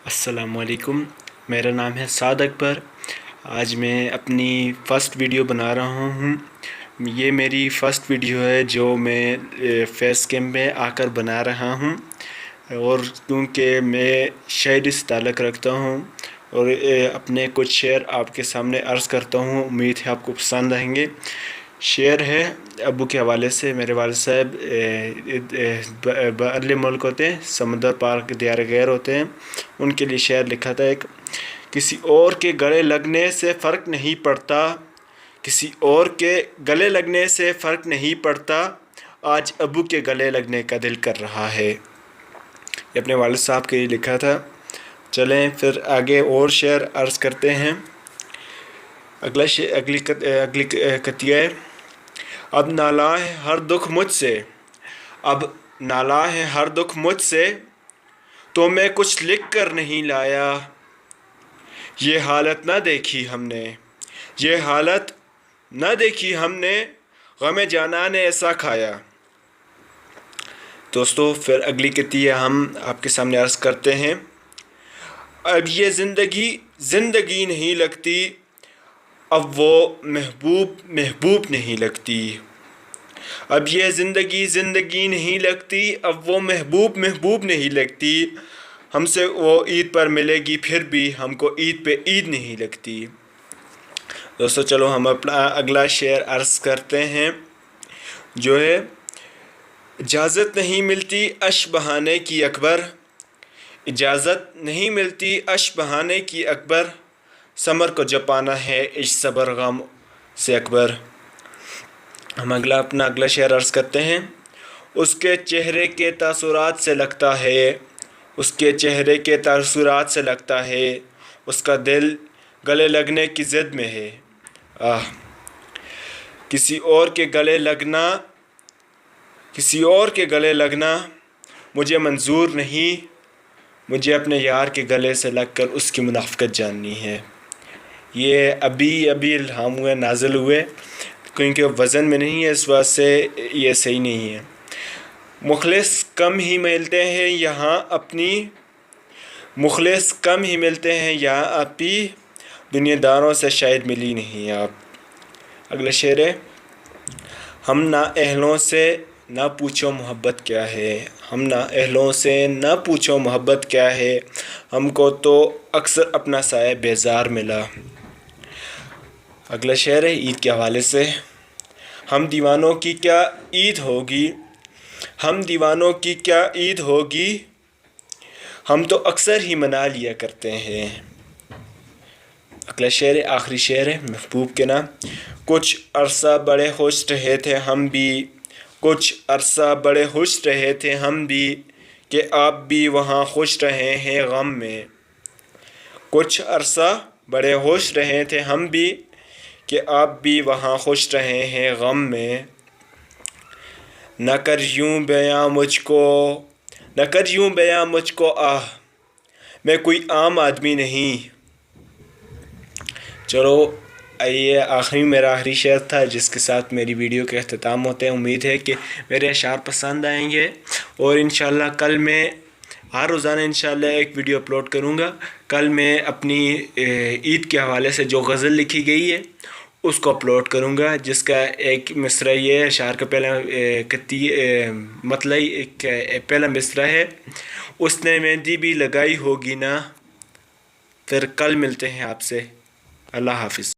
السلام علیکم، میرا نام ہے سعد اکبر۔ آج میں اپنی فرسٹ ویڈیو بنا رہا ہوں۔ یہ میری فرسٹ ویڈیو ہے جو میں فیس کیم میں آ کر بنا رہا ہوں، اور کیونکہ میں شاعری سے تعلق رکھتا ہوں اور اپنے کچھ شعر آپ کے سامنے عرض کرتا ہوں، امید ہے آپ کو پسند آئیں گے۔ شعر ہے ابو کے حوالے سے۔ میرے والد صاحب باہرلے ملک ہوتے ہیں، سمندر پار دیار غیر ہوتے ہیں، ان کے لیے شعر لکھا تھا ایک: کسی اور کے گلے لگنے سے فرق نہیں پڑتا، کسی اور کے گلے لگنے سے فرق نہیں پڑتا، آج ابو کے گلے لگنے کا دل کر رہا ہے۔ یہ اپنے والد صاحب کے لیے لکھا تھا۔ چلیں پھر آگے اور شعر عرض کرتے ہیں۔ اگلی قطعہ ہے: اب نالا ہے ہر دکھ مجھ سے، اب نالا ہے ہر دکھ مجھ سے، تو میں کچھ لکھ کر نہیں لایا۔ یہ حالت نہ دیکھی ہم نے، یہ حالت نہ دیکھی ہم نے، غم جانا نے ایسا کھایا۔ دوستو پھر اگلی قطعہ ہم آپ کے سامنے عرض کرتے ہیں۔ اب یہ زندگی زندگی نہیں لگتی، اب وہ محبوب محبوب نہیں لگتی۔ اب یہ زندگی زندگی نہیں لگتی، اب وہ محبوب محبوب نہیں لگتی۔ ہم سے وہ عید پر ملے گی پھر بھی ہم کو عید پہ عید نہیں لگتی۔ دوستو چلو ہم اپنا اگلا شعر عرض کرتے ہیں، جو ہے: اجازت نہیں ملتی اشک بہانے کی اکبر، اجازت نہیں ملتی اشک بہانے کی اکبر، ثمر کو جپانا ہے عشق صبر غم سے اکبر۔ ہم اپنا اگلا شعر عرض کرتے ہیں۔ اس کے چہرے کے تاثرات سے لگتا ہے، اس کے چہرے کے تاثرات سے لگتا ہے، اس کا دل گلے لگنے کی ضد میں ہے۔ کسی اور کے گلے لگنا، کسی اور کے گلے لگنا مجھے منظور نہیں، مجھے اپنے یار کے گلے سے لگ کر اس کی منافقت جاننی ہے۔ یہ ابھی الہام ہوئے، نازل ہوئے، کیونکہ وزن میں نہیں ہے، اس وجہ سے یہ صحیح نہیں ہے۔ مخلص کم ہی ملتے ہیں یہاں اپنی، مخلص کم ہی ملتے ہیں یہاں اپی، دنیا داروں سے شاید ملی نہیں آپ۔ اگلا شعر ہے: ہم نا اہلوں سے نہ پوچھو محبت کیا ہے، ہم نا اہلوں سے نہ پوچھو محبت کیا ہے، ہم کو تو اکثر اپنا سایہ بیزار ملا۔ اگلا شعر ہے عید کے حوالے سے: ہم دیوانوں کی کیا عید ہوگی، ہم دیوانوں کی کیا عید ہوگی، ہم تو اکثر ہی منا لیا کرتے ہیں۔ اگلا شعر ہے، آخری شعر ہے محبوب کے نام: کچھ عرصہ بڑے خوش رہے تھے ہم بھی، کچھ عرصہ بڑے خوش رہے تھے ہم بھی، کہ آپ بھی وہاں خوش رہے ہیں غم میں۔ کچھ عرصہ بڑے خوش رہے تھے ہم بھی، کہ آپ بھی وہاں خوش رہے ہیں غم میں۔ نہ کر یوں بیاں مجھ کو، نہ کر یوں بیاں مجھ کو آہ، میں کوئی عام آدمی نہیں۔ چلو یہ میرا آخری شعر تھا، جس کے ساتھ میری ویڈیو کے اختتام ہوتے ہیں۔ امید ہے کہ میرے اشعار پسند آئیں گے، اور انشاءاللہ کل میں ہر روزانہ انشاءاللہ ایک ویڈیو اپلوڈ کروں گا۔ کل میں اپنی عید کے حوالے سے جو غزل لکھی گئی ہے اس کو اپلوڈ کروں گا، جس کا ایک مصرع یہ ہے، اشعار کا پہلا مطلب پہلا مصرع ہے: اس نے مہندی بھی لگائی ہوگی نا۔ پھر کل ملتے ہیں آپ سے، اللہ حافظ۔